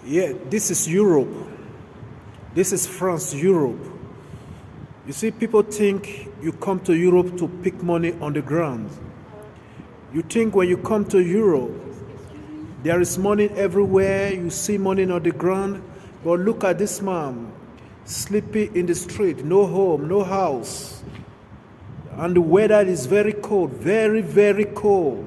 Yeah, this is Europe. This is France, Europe. You see, people think you come to Europe to pick money on the ground. You think when you come to Europe, there is money everywhere. You see money on the ground. But look at this man, sleeping in the street, no home, no house. And the weather is very cold, very, very cold.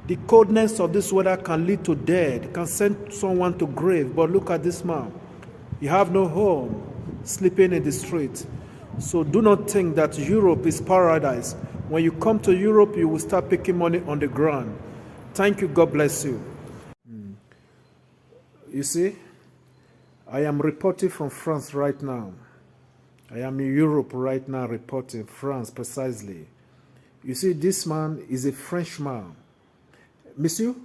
The coldness of this weather can lead to death, can send someone to grave. But look at this man. You have no home, sleeping in the street. So do not think that Europe is paradise. When you come to Europe, you will start picking money on the ground. Thank you. God bless you. You see, I am reporting from France right now. I am in Europe right now reporting France precisely. You see, this man is a Frenchman. Monsieur,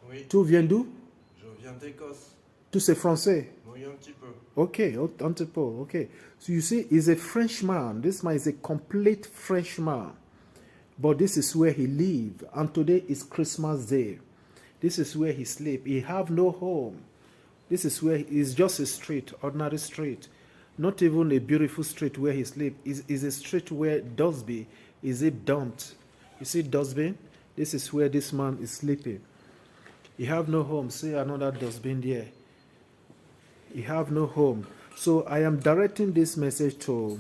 Oui, tu viens d'où? je viens d'Écosse. Tu sais français? Oui, un petit peu. Okay, un petit peu, okay. So you see, he's a Frenchman. This man is a complete Frenchman. But this is where he lives. And today is Christmas Day. This is where he sleeps. He have no home. This is where it's just a street, ordinary street. Not even a beautiful street where he sleeps. It's a street where dustbin is dumped. You see dustbin? This is where this man is sleeping. He have no home. See another dustbin there. He have no home. So I am directing this message to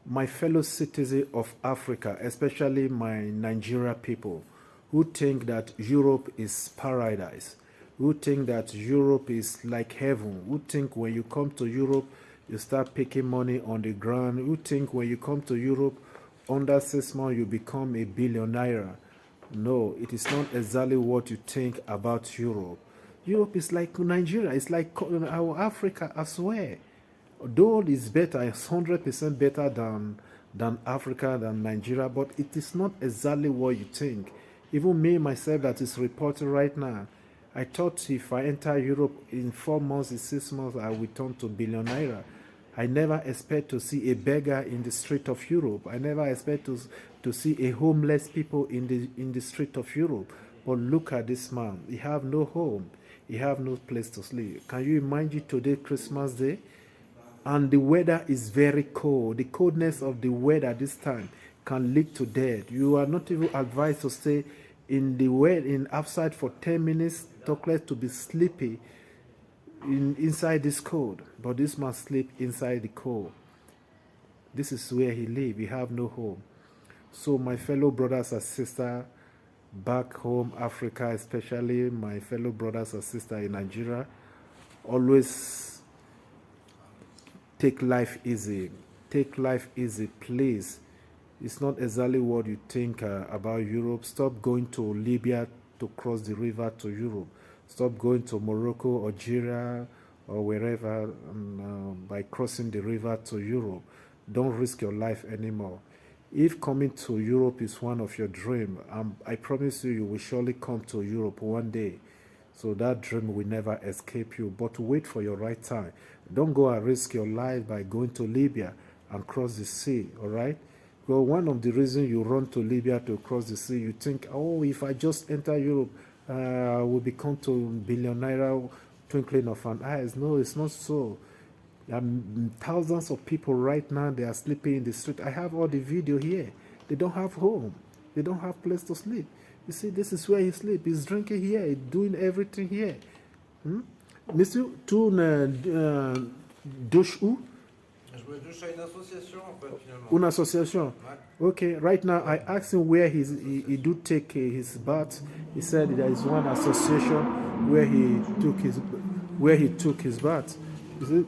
my fellow citizens of Africa, especially my Nigeria people, who think that Europe is paradise, who think that Europe is like heaven, who think when you come to Europe, you start picking money on the ground, who think when you come to Europe, under 6 months, you become a billionaire. No, it is not exactly what you think about Europe. Europe is like Nigeria. It's like our Africa, I swear. Though it's better, it's 100% better than Africa, than Nigeria, but it is not exactly what you think. Even me, myself, that is reporting right now, I thought if I enter Europe in 4 months, in 6 months, I will turn to billionaire. I never expect to see a beggar in the street of Europe. I never expect to see a homeless people in the street of Europe. But look at this man. He have no home. He have no place to sleep. Can you imagine today, Christmas Day? And the weather is very cold. The coldness of the weather this time can lead to death. You are not even advised to stay in the outside for 10 minutes, talk less to be sleepy inside this cold. But this man sleep inside the cold. This is where he live. He have no home. So my fellow brothers and sisters back home, Africa, especially my fellow brothers and sisters in Nigeria, always take life easy. Take life easy, please. It's not exactly what you think about Europe. Stop going to Libya to cross the river to Europe. Stop going to Morocco, Algeria, or wherever by crossing the river to Europe. Don't risk your life anymore. If coming to Europe is one of your dreams, I promise you, you will surely come to Europe one day. So that dream will never escape you. But wait for your right time. Don't go and risk your life by going to Libya and cross the sea, all right? Well, one of the reasons you run to Libya to cross the sea, you think, oh, if I just enter Europe, I will become to billionaire twinkling of an eye. No, it's not so. Thousands of people right now, they are sleeping in the street. I have all the video here. They don't have home. They don't have place to sleep. You see, this is where he sleeps. He's drinking here. He's doing everything here. Monsieur, tu douches où? Je me douche à une association, en fait, finalement. Une association? Ouais. Okay, right now I asked him where he do take his bath. He said there is one association where he took his bath. You see,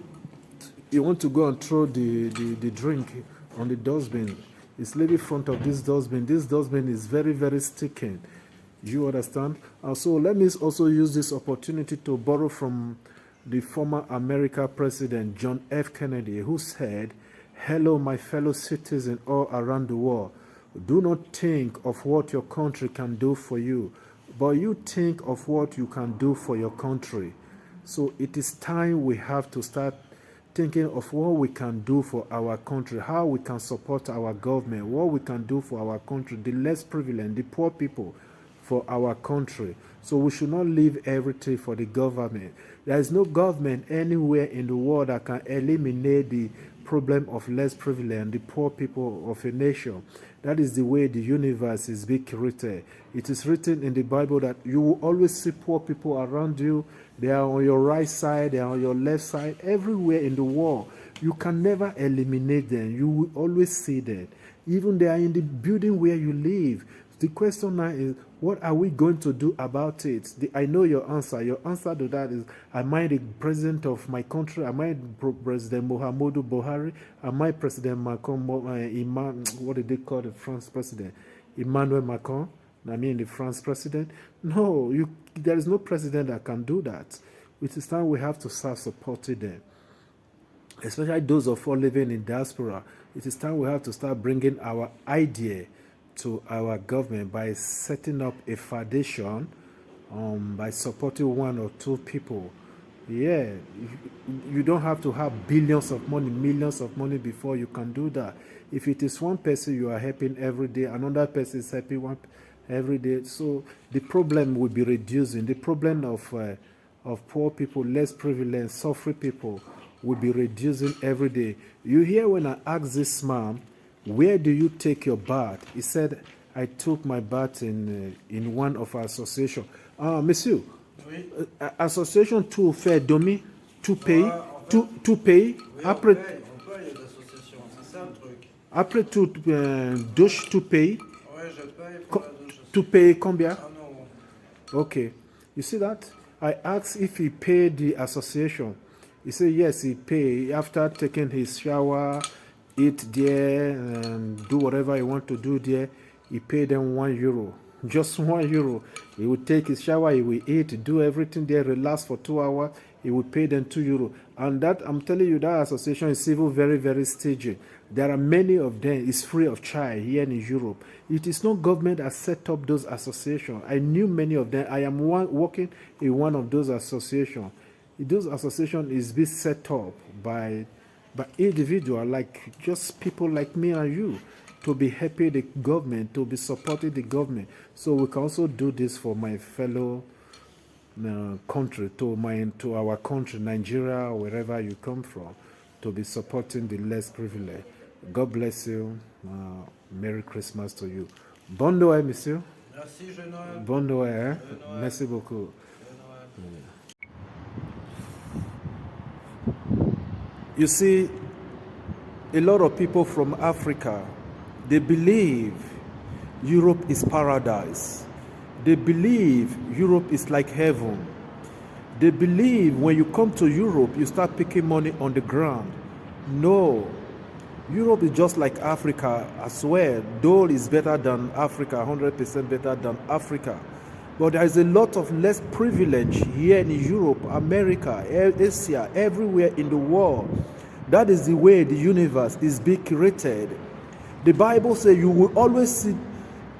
he want to go and throw the drink on the dustbin. It's living in front of this dustbin. This dustbin is very, very sticky. You understand? So let me also use this opportunity to borrow from the former American President John F. Kennedy, who said, "Hello, my fellow citizens all around the world. Do not think of what your country can do for you, but you think of what you can do for your country." So it is time we have to start thinking of what we can do for our country, how we can support our government, what we can do for our country, the less privileged, the poor people. for our country. So we should not leave everything for the government. There is no government anywhere in the world that can eliminate the problem of less privilege and the poor people of a nation. That is the way the universe is being created. It is written in the Bible that you will always see poor people around you. They are on your right side, they are on your left side, everywhere in the world. You can never eliminate them. You will always see them. Even they are in the building where you live. The question now is, what are we going to do about it? I know your answer. Your answer to that is, am I the president of my country? Am I President Muhammadu Buhari? Am I President Macron? What did they call the France president? Emmanuel Macron? I mean the France president? No, there is no president that can do that. It is time we have to start supporting them. Especially those of us living in diaspora. It is time we have to start bringing our idea to our government by setting up a foundation, by supporting one or two people. Yeah, you don't have to have billions of money, millions of money before you can do that. If it is one person you are helping every day, another person is helping every day, so the problem will be reducing. The problem of poor people, less privileged, suffering people will be reducing every day. You hear when I asked this man, where do you take your bath? He said, I took my bath in one of our associations. Monsieur, Oui. Association tout fait domi, tout pays, en fait, tout pays. Oui, Après, on paye les associations, c'est ça le truc. après tout, douche, tout pays. Ouais, je paye pour la douche aussi. Tout pays combien? Ah non. Okay. You see that? I asked if he paid the association. He said yes, he paid. After taking his shower, eat there, and do whatever he want to do there, he paid them €1. Just €1. He would take his shower, he will eat, do everything there, relax for 2 hours. He would pay them €2. And that, I'm telling you, that association is even very, very stagey. There are many of them. It's free of charge here in Europe. It is not government that set up those associations. I knew many of them. I am working in one of those associations. Those associations is being set up by individual, like just people like me and you, to be helping the government, to be supporting the government. So we can also do this for my fellow country, to our country, Nigeria, wherever you come from, to be supporting the less privileged. God bless you. Merry Christmas to you. Bon Noël, monsieur. Merci, Jeune Noël. Bon Noël. Hein? Bon Noël. Merci beaucoup. Jeune Noël. You see, a lot of people from Africa, they believe Europe is paradise. They believe Europe is like heaven. They believe when you come to Europe, you start picking money on the ground. No. Europe is just like Africa as well. Dole is better than Africa, 100% better than Africa. But there is a lot of less privilege here in Europe, America, Asia, everywhere in the world. That is the way the universe is being created. The Bible says you will always see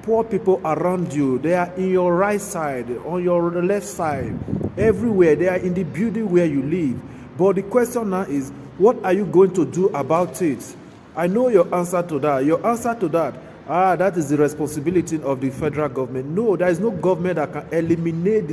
poor people around you. They are in your right side, on your left side, everywhere. They are in the building where you live. But the question now is, what are you going to do about it? I know your answer to that. Your answer to that, that is the responsibility of the federal government. No, there is no government that can eliminate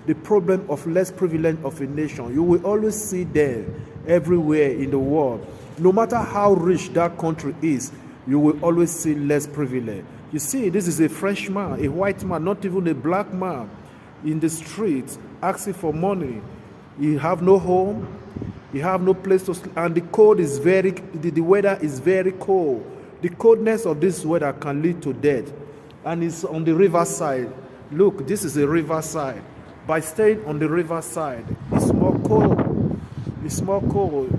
the problem of less privilege of a nation. You will always see them everywhere in the world. No matter how rich that country is, you will always see less privilege. You see, this is a French man, a white man, not even a black man, in the streets asking for money. He have no home, he have no place to sleep, and the weather is very cold. The coldness of this weather can lead to death. And it's on the riverside. Look, this is a riverside. By staying on the riverside, it's more cold. It's more cold.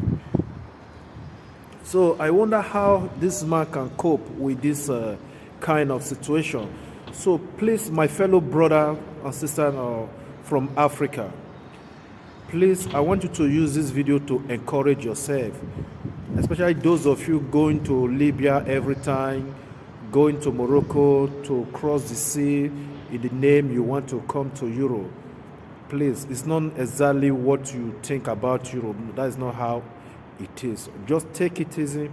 So I wonder how this man can cope with this kind of situation. So please, my fellow brother and sister from Africa, please, I want you to use this video to encourage yourself. Especially those of you going to Libya every time, going to Morocco to cross the sea in the name you want to come to Europe. Please, it's not exactly what you think about Europe. That is not how it is. Just take it easy.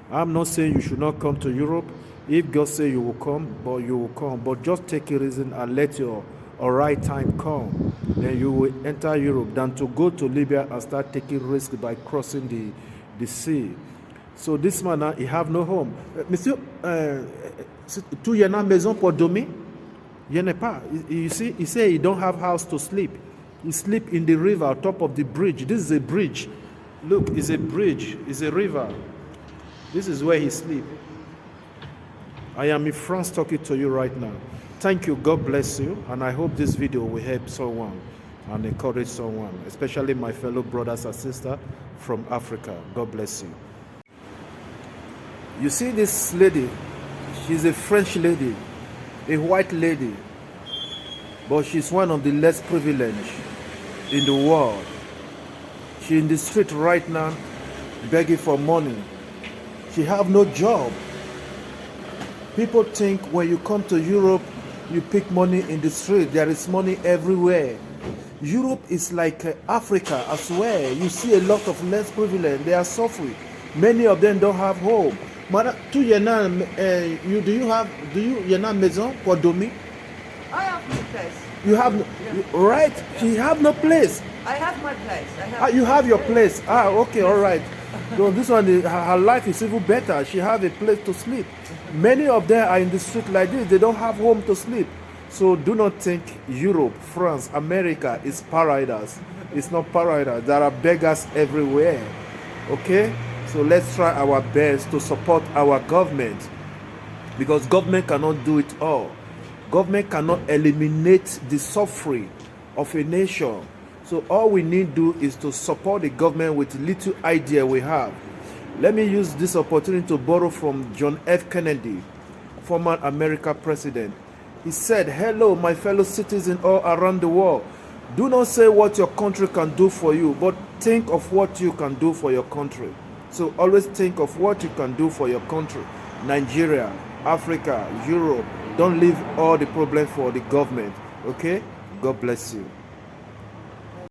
I'm not saying you should not come to Europe. If God say you will come, but you will come. But just take a reason and let your right time come. Then you will enter Europe than to go to Libya and start taking risk by crossing the sea. So this man, he have no home. Monsieur, tout y en a maison pour dormir? Il n'y en a pas. You see, he say he don't have house to sleep. He sleep in the river, on top of the bridge. This is a bridge. Look, it's a bridge. It's a river. This is where he sleep. I am in France talking to you right now. Thank you. God bless you. And I hope this video will help someone and encourage someone, especially my fellow brothers and sisters from Africa. God bless you. You see this lady? She's a French lady, a white lady, but she's one of the less privileged in the world. She's in the street right now begging for money. She have no job. People think when you come to Europe, you pick money in the street. There is money everywhere. Europe is like Africa as well. You see a lot of less privileged. They are suffering. Many of them don't have home. Do you have maison pour dormir? I have no place. You have no, right? She have no place. I have my place. You have your place. Okay, all right. So this one, her life is even better. She have a place to sleep. Many of them are in the street like this. They don't have home to sleep. So do not think Europe, France, America is paradise. It's not paradise. There are beggars everywhere. Okay? So let's try our best to support our government, because government cannot do it all. Government cannot eliminate the suffering of a nation. So all we need to do is to support the government with little idea we have. Let me use this opportunity to borrow from John F. Kennedy, former American president. He said, "Hello, my fellow citizens all around the world. Do not say what your country can do for you, but think of what you can do for your country." So always think of what you can do for your country. Nigeria, Africa, Europe. Don't leave all the problem for the government. Okay? God bless you.